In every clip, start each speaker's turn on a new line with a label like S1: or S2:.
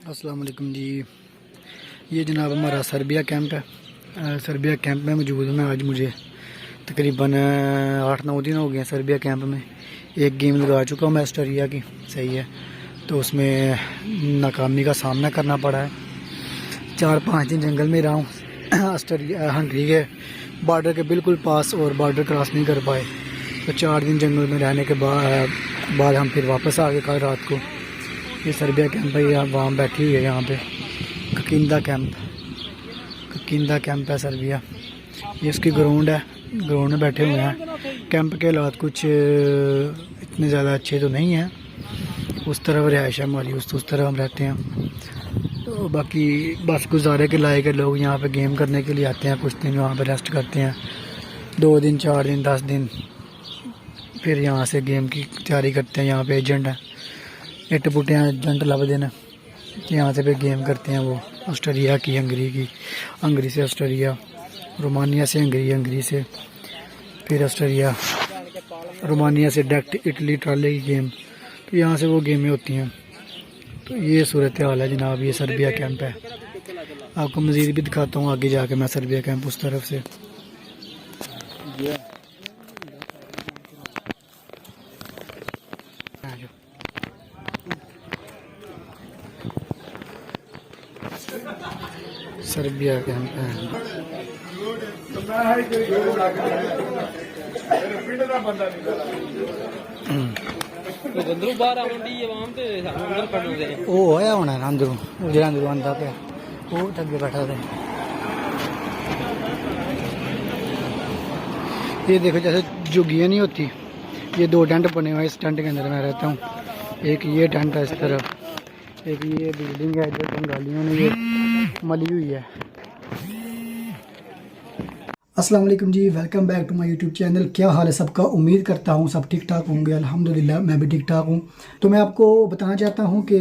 S1: अस्सलाम वालेकुम जी। ये जनाब हमारा सर्बिया कैंप है। सर्बिया कैंप में मौजूद हूँ मैं। आज मुझे तकरीबन 8-9 दिन हो गए हैं सर्बिया कैंप में। एक गेम लगा चुका हूँ मैं ऑस्ट्रेलिया की, सही है, तो उसमें नाकामी का सामना करना पड़ा है। 4-5 दिन जंगल में रहा हूँ ऑस्ट्रेलिया हंगरी के बॉर्डर के बिल्कुल पास, और बॉर्डर क्रॉस नहीं कर पाए। तो 4 दिन जंगल में रहने के बाद हम फिर वापस आ गए कल रात को। ये सर्बिया कैंप है, यहाँ वहाँ बैठी हुई है, यहाँ पे ककिंदा कैंप है सर्बिया। ये इसकी ग्राउंड है, ग्राउंड में बैठे हुए हैं। कैंप के हालात कुछ इतने ज़्यादा अच्छे तो नहीं हैं। उस तरफ रिहाइश है हमारी, उस तरफ हम रहते हैं। तो बाकी बस गुजारे के लायक लोग यहाँ पे गेम करने के लिए आते हैं। कुछ दिन वहाँ पे रेस्ट करते हैं, 2 दिन 4 दिन 10 दिन, फिर यहाँ से गेम की तैयारी करते हैं। यहाँ पे एजेंट है, इट बुटे एजेंट लब देना, यहाँ से फिर गेम करते हैं वो ऑस्ट्रेलिया की, हंगरी से ऑस्ट्रेलिया, रोमानिया से हंगरी, हंगरी से फिर ऑस्ट्रेलिया, रोमानिया से डायरेक्ट इटली ट्राले की गेम। तो यहाँ से वो गेमें होती हैं। तो ये सूरत हाल है जनाब, ये सर्बिया कैंप है। आपको मज़ीद भी दिखाता हूँ आगे जाके मैं सर्बिया कैंप उस तरफ से। सर्बिया कैंप है। ਉਹ ਆਇਆ ਹੋਣਾ ਅੰਦਰੋਂ, ਉਹ ਜਿਹੜਾ ਅੰਦਰੋਂ ਆਂਦਾ ਪਿਆ ਉਹ ਤਾਂ ਅੱਗੇ बैठा था। ये देखो जैसे झुग्गियाँ नहीं होती, ये 2 टेंट बने हुए हैं। इस टेंट के अंदर मैं रहता हूँ। एक ये टेंट है इस तरफ, एक ये बिल्डिंग है जो बंगालियों ने ये मली हुई है। अस्सलाम वालेकुम जी, welcome back to my YouTube channel. क्या हाल है सबका? उम्मीद करता हूँ सब ठीक ठाक होंगे। अल्हम्दुलिल्लाह मैं भी ठीक ठाक हूँ। तो मैं आपको बताना चाहता हूँ कि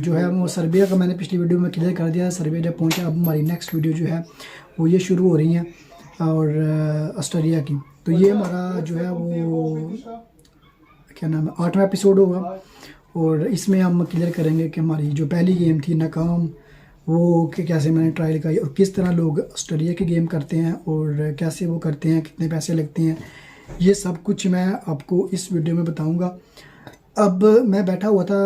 S1: जो है वो सर्बिया का मैंने पिछली वीडियो में क्लियर कर दिया। सर्बिया जब पहुँचा, अब हमारी नेक्स्ट वीडियो जो है वो ये शुरू हो रही है और ऑस्ट्रेलिया की। तो ये हमारा जो है वो क्या नाम है, 8वां एपिसोड होगा, और इसमें हम क्लियर करेंगे कि हमारी जो पहली गेम थी नाकाम, वो कि कैसे मैंने ट्रायल की और किस तरह लोग ऑस्ट्रेलिया की गेम करते हैं और कैसे वो करते हैं, कितने पैसे लगते हैं, ये सब कुछ मैं आपको इस वीडियो में बताऊंगा। अब मैं बैठा हुआ था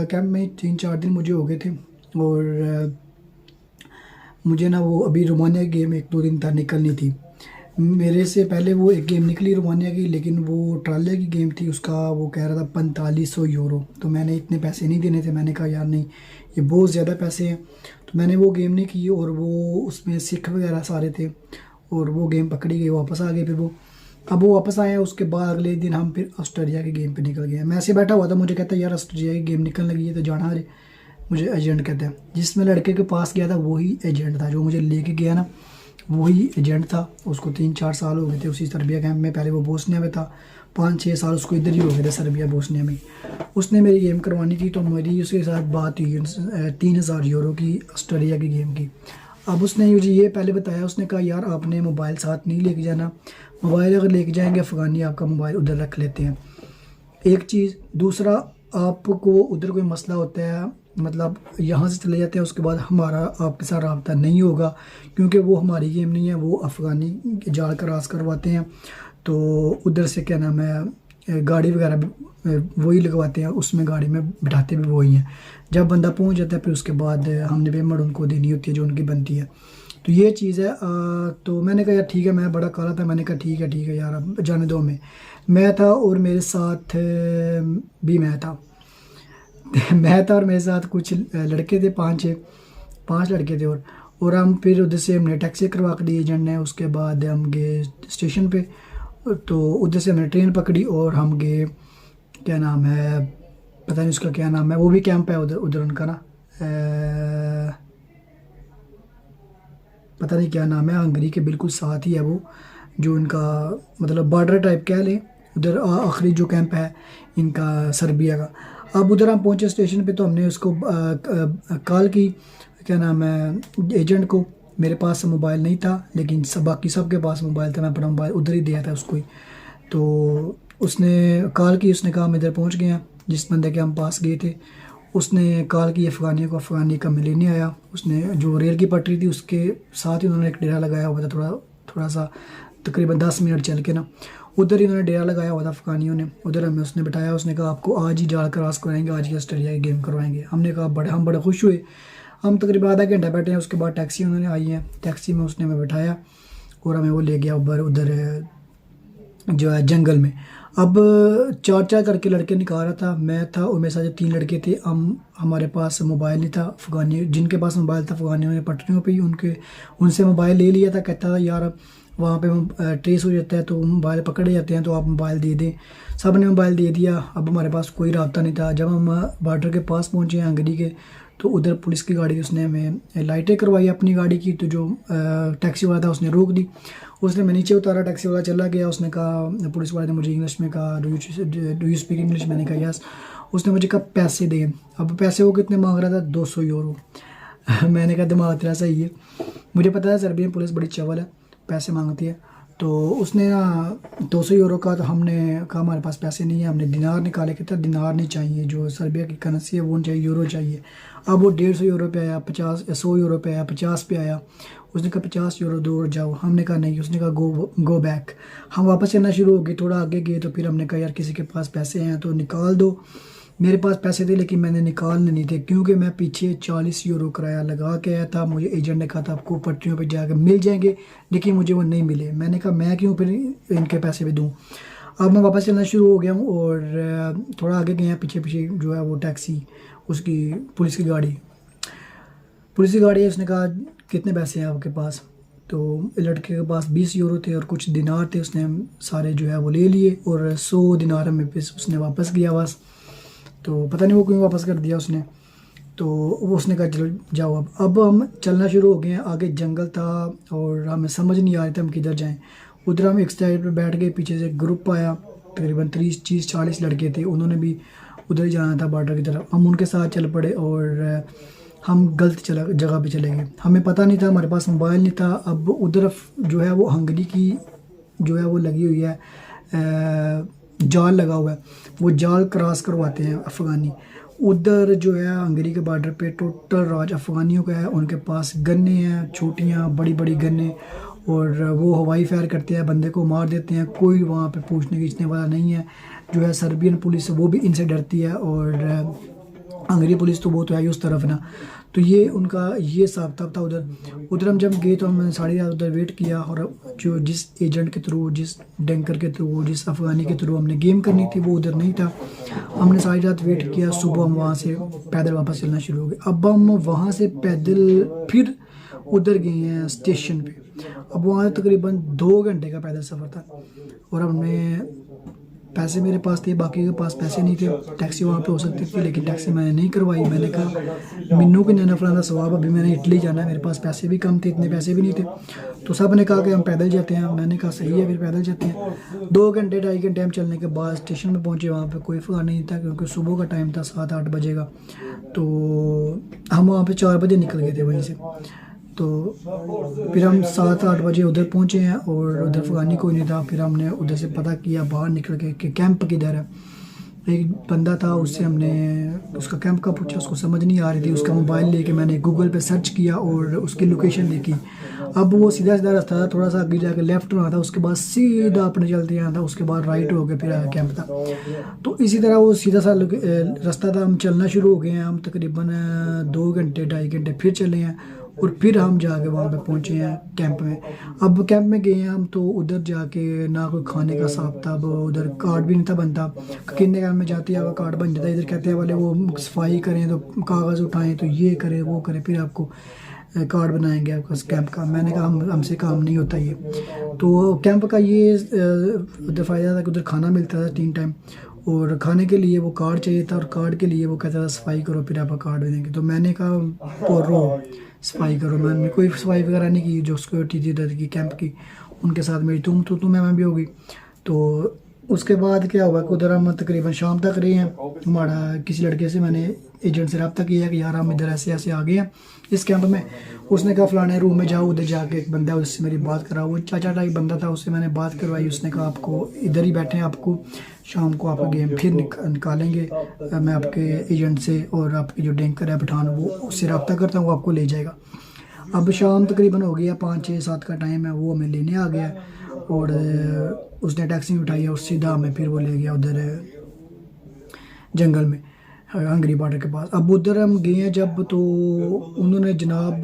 S1: कैंप में, 3-4 दिन मुझे हो गए थे, और मुझे ना वो अभी रोमानिया की गेम 1-2 दिन तक निकलनी थी। मेरे से पहले वो एक गेम निकली रोमानिया की, लेकिन वो ट्राले की गेम थी, उसका वो कह रहा था 4500 यूरो। तो मैंने इतने पैसे नहीं देने थे। मैंने कहा यार नहीं, ये बहुत ज़्यादा पैसे हैं। तो मैंने वो गेम नहीं की, और वो उसमें सिख वगैरह सारे थे, और वो गेम पकड़ी गई, वापस आ गए। फिर वो अब वो वापस आए, उसके बाद अगले दिन हम फिर ऑस्ट्रेलिया की गेम पे निकल गए। मैं ऐसे बैठा हुआ था, मुझे कहता है यार ऑस्ट्रेलिया की गेम निकलने लगी है तो जाना है। मुझे एजेंट कहते हैं, जिसमें लड़के के पास गया था वही एजेंट था, जो मुझे लेके गया ना वही एजेंट था। उसको 3-4 साल हो गए थे उसी सर्बिया कैंप में। पहले वो बोस्निया में था, 5-6 साल उसको इधर ही हो गए थे सर्बिया बोस्निया में। उसने मेरी गेम करवानी थी, तो मेरी उसके साथ बात हुई 3000 यूरो की ऑस्ट्रेलिया की गेम की। अब उसने मुझे ये पहले बताया, उसने कहा यार आपने मोबाइल साथ नहीं लेके जाना, मोबाइल अगर लेके जाएंगे अफ़गानी आपका मोबाइल उधर रख लेते हैं, एक चीज़। दूसरा, आपको उधर कोई मसला होता है, मतलब यहाँ से चले जाते हैं, उसके बाद हमारा आपके साथ रब्ता नहीं होगा, क्योंकि वो हमारी गेम नहीं है, वो अफ़गानी जाल क्रॉस करवाते हैं। तो उधर से क्या नाम है, गाड़ी वगैरह वही लगवाते हैं, उसमें गाड़ी में बिठाते भी वही हैं। जब बंदा पहुँच जाता है फिर उसके बाद हमने पेमेंट उनको देनी होती है जो उनकी बनती है। तो ये चीज़ है। तो मैंने कहा यार ठीक है, मैं बड़ा काला था, मैंने कहा ठीक है यार अब जाने दो। मैं था और मेरे साथ भी मैं था और मेरे साथ कुछ लड़के थे, 5 लड़के थे, और हम फिर उधर से हमने टैक्सी करवा के दी एजेंट ने। उसके बाद हम गए स्टेशन पे, तो उधर से हमने ट्रेन पकड़ी और हम गए, क्या नाम है पता नहीं उसका क्या नाम है, वो भी कैंप है उधर उनका ना, पता नहीं क्या नाम है, हंगरी के बिल्कुल साथ ही है वो, जो इनका मतलब बॉर्डर टाइप कह लें। उधर आखिरी जो कैंप है इनका सर्बिया का। अब उधर हम पहुंचे स्टेशन पे, तो हमने उसको कॉल की, क्या नाम है एजेंट को। मेरे पास मोबाइल नहीं था, लेकिन बाकी सबके पास मोबाइल था। मैं अपना मोबाइल उधर ही दिया था उसको ही। तो उसने कॉल की, उसने कहा हम इधर पहुंच गए हैं, जिस बंदे के हम पास गए थे। उसने कॉल की अफ़गानी को, अफ़गानी का मिल नहीं आया। उसने जो रेल की पटरी थी उसके साथ ही उन्होंने एक डेरा लगाया हुआ था, थोड़ा सा तकरीबन 10 मिनट चल के ना, उधर ही उन्होंने डेरा लगाया हुआ था अफ़गानियों ने। उधर हमें उसने बिठाया, उसने कहा आपको आज ही जाल क्रॉस कराएंगे, आज ही ऑस्ट्रेलिया की गेम करवाएंगे। हमने कहा हम बड़े खुश हुए। हम तकरीबन आधा घंटा बैठे हैं, उसके बाद टैक्सी उन्होंने आई है, टैक्सी में उसने हमें बिठाया और हमें वो ले गया उधर जो है जंगल में। अब 4 करके लड़के निकाल रहा था, मैं था और मेरे साथ जो 3 लड़के थे। हमारे पास मोबाइल नहीं था। अफ़गानी जिनके पास मोबाइल था, अफ़गानियों ने पटरियों पे ही उनसे मोबाइल ले लिया था। कहता था यार वहाँ पे ट्रेस हो जाता है तो मोबाइल पकड़े जाते हैं, तो आप मोबाइल दे दें। सब ने मोबाइल दे दिया। अब हमारे पास कोई रास्ता नहीं था। जब हम बॉर्डर के पास पहुँचे हैं हंगरी के, तो उधर पुलिस की गाड़ी, उसने हमें लाइटें करवाई अपनी गाड़ी की। तो जो टैक्सी वाला था उसने रोक दी। उसने मैं नीचे उतारा, टैक्सी वाला चला गया। उसने कहा, पुलिस वाले ने मुझे इंग्लिश में कहा, डू यू स्पीक इंग्लिश? मैंने कहा यस। उसने मुझे कहा पैसे दें। अब पैसे वो कितने मांग रहा था? 200 यूरो। मैंने कहा दिमाग तेरा सही है। मुझे पता है सर्बियन पुलिस बड़ी चवल है, पैसे मांगती है। तो उसने 200 यूरो का, तो हमने कहा हमारे पास पैसे नहीं है। हमने दिनार निकाले, कहता दिनार नहीं चाहिए, जो सर्बिया की करेंसी है वो नहीं चाहिए, यूरो चाहिए। अब वो 150 यूरो पे आया, 100 यूरो पे आया, 50 पे आया। उसने कहा 50 यूरो दूर जाओ। हमने कहा नहीं। उसने कहा गो बैक। हम वापस चलना शुरू हो गए। थोड़ा आगे गए तो फिर हमने कहा यार किसी के पास पैसे हैं तो निकाल दो। मेरे पास पैसे थे लेकिन मैंने निकालने नहीं थे, क्योंकि मैं पीछे 40 यूरो किराया लगा के आया था। मुझे एजेंट ने कहा था आपको पटरियों पे जाकर मिल जाएंगे, लेकिन मुझे वो नहीं मिले। मैंने कहा मैं क्यों फिर इनके पैसे भी दूँ। अब मैं वापस चलना शुरू हो गया हूँ और थोड़ा आगे गए हैं, पीछे पीछे जो है वो टैक्सी, उसकी पुलिस की गाड़ी है। उसने कहा कितने पैसे हैं आपके पास? तो लड़के के पास 20 यूरो थे और कुछ दिनार थे। उसने सारे जो है वो ले लिए और 100 दिनार हमें उसने वापस किया बस। तो पता नहीं वो क्यों वापस कर दिया उसने। तो वो उसने कहा चलो जाओ। अब हम चलना शुरू हो गए हैं। आगे जंगल था और हमें समझ नहीं आ रहा था हम किधर जाएं। उधर हम एक साइड पे बैठ गए, पीछे से ग्रुप आया, तकरीबन 30-40 लड़के थे। उन्होंने भी उधर ही जाना था बॉर्डर की तरफ। हम उनके साथ चल पड़े और हम गलत जगह पे चले गए। हमें पता नहीं था, हमारे पास मोबाइल नहीं था। अब उधर जो है वो हंगरी की जो है वो लगी हुई है, जाल लगा हुआ है। वो जाल क्रॉस करवाते हैं अफ़गानी। उधर जो है हंगरी के बॉर्डर पे टोटल राज अफ़गानियों का है। उनके पास गन्ने हैं, छोटियाँ बड़ी बड़ी गन्ने, और वो हवाई फायर करते हैं, बंदे को मार देते हैं। कोई वहाँ पे पूछने खींचने वाला नहीं है। जो है सर्बियन पुलिस वो भी इनसे डरती है, और हंगरी पुलिस तो वो तो है ही उस तरफ ना। तो ये उनका ये हिसाब था उधर हम जब गए तो हमने सारी रात उधर वेट किया। और जो जिस एजेंट के थ्रू, जिस डैंकर के थ्रू, जिस अफ़गानी के थ्रू हमने गेम करनी थी वो उधर नहीं था। हमने सारी रात वेट किया। सुबह हम वहाँ से पैदल वापस चलना शुरू हो गए। अब हम वहाँ से पैदल फिर उधर गए हैं स्टेशन पे। अब वहाँ तकरीबन 2 घंटे का पैदल सफ़र था और हमने पैसे मेरे पास थे, बाकी के पास पैसे नहीं थे। टैक्सी वहाँ पे हो सकती थी लेकिन टैक्सी मैंने नहीं करवाई। मैंने कहा मिन्नू के नैना फलाना सवाब, अभी मैंने इटली जाना है, मेरे पास पैसे भी कम थे, इतने पैसे भी नहीं थे। तो सब ने कहा कि हम पैदल जाते हैं। मैंने कहा सही है फिर पैदल जाते हैं। 2 घंटे 2.5 घंटे हम चलने के बाद स्टेशन में पहुँचे। वहाँ पर कोई फ़ान नहीं था क्योंकि सुबह का टाइम था, 7-8 बजे का। तो हम वहाँ पर 4 बजे निकल गए थे वहीं से। तो फिर हम 7-8 बजे उधर पहुँचे हैं और उधर अफ़गानी कोई नहीं था। फिर हमने उधर से पता किया बाहर निकल के कि कैंप किधर है। एक बंदा था, उससे हमने उसका कैंप का पूछा, उसको समझ नहीं आ रही थी। उसका मोबाइल लेके मैंने गूगल पे सर्च किया और उसकी लोकेशन देखी। अब वो सीधा सीधा रास्ता था, थोड़ा सा आगे जाकर लेफ्ट होना था, उसके बाद सीधा अपने चलते आना था, उसके बाद राइट हो गए, फिर कैंप था। तो इसी तरह वो सीधा सा रास्ता था। हम चलना शुरू हो गए हैं। हम तकरीबन 2 घंटे 2.5 घंटे फिर चले हैं और फिर हम जाके वहाँ पे पहुँचे हैं कैंप में। अब कैंप में गए हैं हम, तो उधर जाके ना कोई खाने का साफ था। अब उधर कार्ड भी नहीं था बनता। किन्नर में जाते हैं कार्ड बन जाता है। इधर कहते हैं वाले वो सफाई करें तो कागज़ उठाएं तो ये करें वो करें, फिर आपको कार्ड बनाएंगे आपका कैंप का। मैंने कहा हमसे काम नहीं होता ये। तो कैंप का ये उधर फ़ायदा था कि उधर खाना मिलता था 3 टाइम, और खाने के लिए वो कार्ड चाहिए था, और कार्ड के लिए वो कहता था सफाई करो फिर आपका कार्ड देंगे। तो मैंने कहा रो सफाई करो। मैंने कोई सफाई वगैरह नहीं की। जो सिक्योरिटी थी उधर की कैंप की, उनके साथ मेरी तुम मैं भी हो गई। तो उसके बाद क्या हुआ कि उधर हम तकरीबन शाम तक रहे हैं। हमारा किसी लड़के से मैंने एजेंट से रब्ता किया कि यार हम इधर ऐसे ऐसे आ गए हैं इस कैंप में। उसने कहा फलाने रूम में जाओ, उधर जाके एक बंदा है उससे मेरी बात कराओ। वो चाचा टाइप बंदा था, उससे मैंने बात करवाई। उसने कहा आपको इधर ही बैठे हैं, आपको शाम को आपका गेम फिर निकालेंगे, मैं आपके एजेंट से और आपके जो डेंकर है पठान वो उससे रब्ता करता हूँ, वो आपको ले जाएगा। अब शाम तकरीबन हो गया 5, 6, 7 का टाइम है, वो हमें लेने आ गया और उसने टैक्सी उठाई और सीधा हमें फिर वो ले गया उधर जंगल में हंगरी बॉर्डर के पास। अब उधर हम गए हैं जब, तो उन्होंने जनाब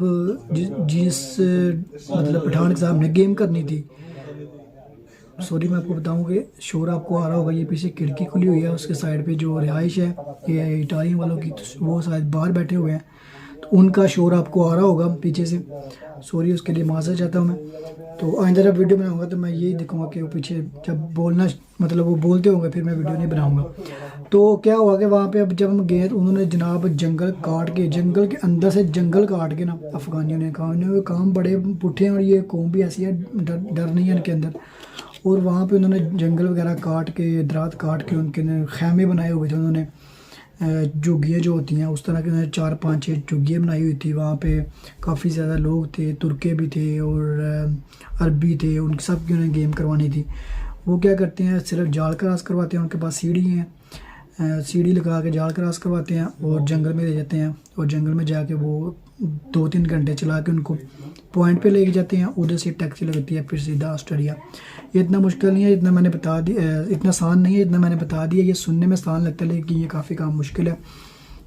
S1: जिस मतलब पठान के साथ हमने गेम करनी थी, सॉरी मैं आपको बताऊं कि शोर आपको आ रहा होगा, ये पीछे खिड़की खुली हुई है, उसके साइड पे जो रिहाइश है ये इटालियन वालों की, तो वो शायद बाहर बैठे हुए हैं, तो उनका शोर आपको आ रहा होगा पीछे से। सॉरी उसके लिए माफ़ी चाहता हूँ मैं। तो आइंदा जब वीडियो बनाऊंगा तो मैं यही दिखाऊंगा कि वो पीछे जब बोलना मतलब वो बोलते होंगे फिर मैं वीडियो नहीं बनाऊंगा। तो क्या हुआ कि वहाँ पे अब जब हम गए तो उन्होंने जनाब जंगल काट के, जंगल के अंदर से जंगल काट के ना, अफगानियों ने कहा उन्होंने काम बड़े पुट्ठे हैं और ये कौम भी ऐसी है, डर नहीं है इनके अंदर। और वहाँ पे उन्होंने जंगल वगैरह काट के, दरात काट के उनके खैमे बनाए हुए थे उन्होंने, झुग्गियाँ जो होती हैं उस तरह के 4, 5, 6 झुग्गियाँ बनाई हुई थी। वहाँ पे काफ़ी ज़्यादा लोग थे, तुर्के भी थे और अरबी थे, उन सब की उन्हें गेम करवानी थी। वो क्या करते हैं, सिर्फ जाल क्रॉस करवाते हैं, उनके पास सीढ़ी हैं, सीढ़ी लगा के जाल क्रॉस करवाते हैं और जंगल में ले जाते हैं और जंगल में जाके वो 2-3 घंटे चला के उनको पॉइंट पे लेके जाते हैं। उधर से टैक्सी लगती है फिर सीधा ऑस्ट्रेलिया। ये इतना मुश्किल नहीं है जितना मैंने बता दी, इतना आसान नहीं है जितना मैंने बता दिया। ये सुनने में आसान लगता है लेकिन ये काफ़ी काम मुश्किल है,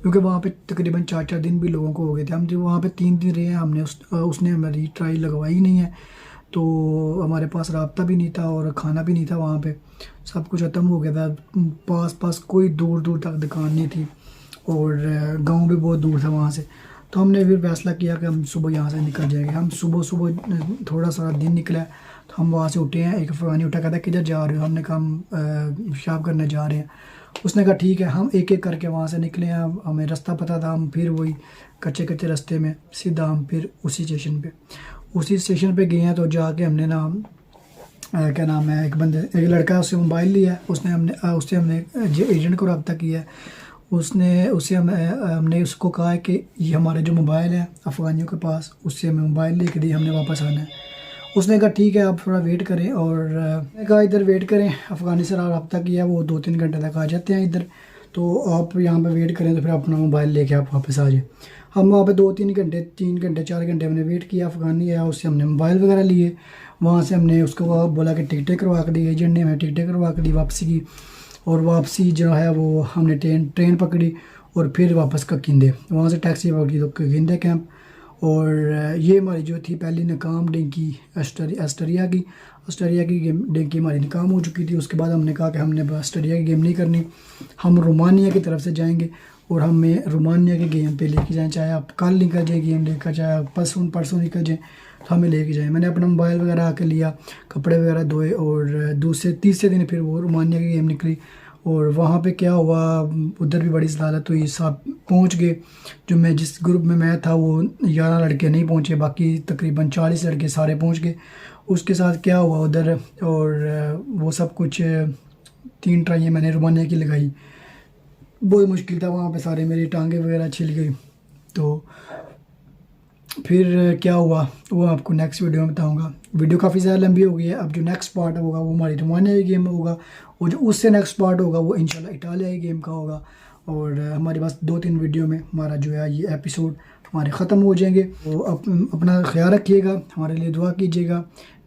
S1: क्योंकि वहाँ पे तकरीबन 4-4 दिन भी लोगों को हो गए थे। हम जो वहाँ पे 3 दिन रहे हैं, हमने उसने हमारी ट्राई लगवाई नहीं है, तो हमारे पास राब्ता भी नहीं था और खाना भी नहीं था। वहाँ पे सब कुछ ख़त्म हो गया था, पास कोई दूर दूर तक दुकान नहीं थी और गांव भी बहुत दूर था वहाँ से। तो हमने फिर फैसला किया कि हम सुबह यहाँ से निकल जाएंगे। हम सुबह थोड़ा सा दिन निकला, तो हम वहाँ से उठे हैं। एक अफगानी उठा, कहता किधर जा रहे हो, हमने कहा हम पेशाब करने जा रहे हैं। उसने कहा ठीक है। हम एक एक करके वहाँ से निकले हैं, हमें रास्ता पता था। हम फिर वही कच्चे कच्चे रास्ते में सीधा हम फिर उसी स्टेशन पे गए हैं। तो जाके हमने ना क्या नाम है, एक लड़का, उससे मोबाइल लिया, उससे हमने एजेंट को रब्ता किया है। हमने उसको कहा है कि ये हमारे जो मोबाइल है अफ़गानियों के पास, उससे हमें मोबाइल लेके दी, हमने वापस आना है। उसने कहा ठीक है आप थोड़ा वेट करें, और मैंने कहा इधर वेट करें। अफ़गानी से रब्ता किया, वो 2-3 घंटे तक आ जाते हैं इधर, तो आप यहाँ पे वेट करें तो फिर अपना मोबाइल लेके आप वापस आ जाए। हम वहाँ पे 2-3 घंटे, 3 घंटे 4 घंटे हमने वेट किया। अफ़गानी आया, उससे हमने मोबाइल वगैरह लिए। वहाँ से हमने उसको बोला कि टिकटें करवा के दी, एजेंट ने हमें टिकटें करवा के दी वापसी की। और वापसी जो है वो हमने ट्रेन पकड़ी और फिर वापस ककिंदे, वहाँ से टैक्सी पकड़ी तो ककिंदे कैंप। और ये हमारी जो थी पहली नाकाम डेंकी ऑस्ट्रेलिया की गेम, डेंकी हमारी नाकाम हो चुकी थी। उसके बाद हमने कहा कि हमने ऑस्ट्रेलिया की गेम नहीं करनी, हम रोमानिया की तरफ से जाएंगे और हमें रोमानिया के गेम पे लेके जाएं, चाहे आप कल निकल जाए गेम लेकर, चाहे आप परसों निकल जाएँ, तो हमें लेके जाएं। मैंने अपना मोबाइल वगैरह आके लिया, कपड़े वगैरह धोए और तीसरे दिन फिर वो रोमानिया की गेम निकली। और वहाँ पे क्या हुआ, उधर भी बड़ी सलालत हुई, सब पहुँच गए। जिस ग्रुप में मैं था वो 11 लड़के नहीं पहुँचे, बाकी तकरीबन 40 लड़के सारे पहुँच गए। उसके साथ क्या हुआ उधर, और वो सब कुछ 3 ट्राइयाँ मैंने रोमानिया की लगाई, बहुत मुश्किल था वहाँ पे, सारे मेरी टांगे वगैरह छिल गई। तो फिर क्या हुआ वो आपको नेक्स्ट वीडियो में बताऊंगा। वीडियो काफ़ी ज़्यादा लंबी हो गई है। अब जो नेक्स्ट पार्ट होगा वो हमारी रोमानिया की गेम होगा, और जो उससे नेक्स्ट पार्ट होगा वो इंशाल्लाह इटालिया की गेम का होगा। और हमारे पास 2-3 वीडियो में हमारा जो है ये एपिसोड हमारे ख़त्म हो जाएंगे। तो अपना ख्याल रखिएगा, हमारे लिए दुआ कीजिएगा।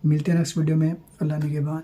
S1: मिलते हैं नेक्स्ट वीडियो में। अल्लाह निगहबान।